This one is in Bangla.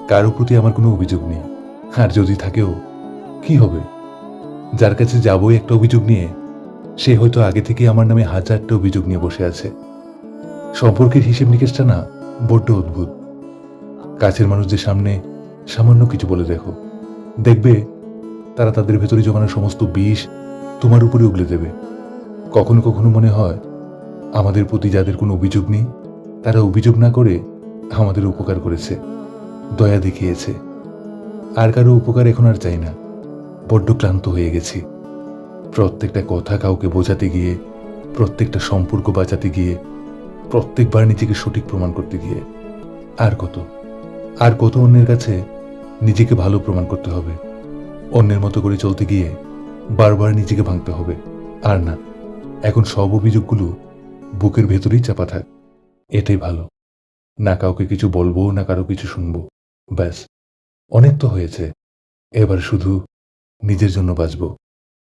কারো প্রতি আমার কোনো অভিযোগ নেই। আর যদি থাকেও কি হবে? যার কাছে যাবই একটা অভিযোগ নিয়ে, সে হয়তো আগে থেকেই আমার নামে হাজারটা অভিযোগ নিয়ে বসে আছে। সম্পর্কের হিসেব নিকেশটা না বড্ড অদ্ভুত। কাছের মানুষদের সামনে সামান্য কিছু বলে দেখো, দেখবে তারা তাদের ভেতরে জমানো সমস্ত বিষ তোমার উপরে উগলে দেবে। কখনো কখনো মনে হয় আমাদের প্রতি যাদের কোনো অভিযোগ নেই, তারা অভিযোগ না করে আমাদের উপকার করেছে, দয়া দেখিয়েছে। আর কারো উপকার এখন আর চাই না। বড্ড ক্লান্ত হয়ে গেছি। প্রত্যেকটা কথা কাউকে বোঝাতে গিয়ে, প্রত্যেকটা সম্পর্ক বাঁচাতে গিয়ে, প্রত্যেকবার নিজেকে সঠিক প্রমাণ করতে গিয়ে। আর কত আর কত অন্যের কাছে নিজেকে ভালো প্রমাণ করতে হবে? অন্যের মতো করে চলতে গিয়ে বারবার নিজেকে ভাঙতে হবে। আর না, এখন সব অভিযোগগুলো বুকের ভেতরেই চাপা থাক। এটাই ভালো। না কাউকে কিছু বলবো, না কারো কিছু শুনবো। ব্যাস, অনেক তো হয়েছে। এবার শুধু নিজের জন্য বাঁচবো।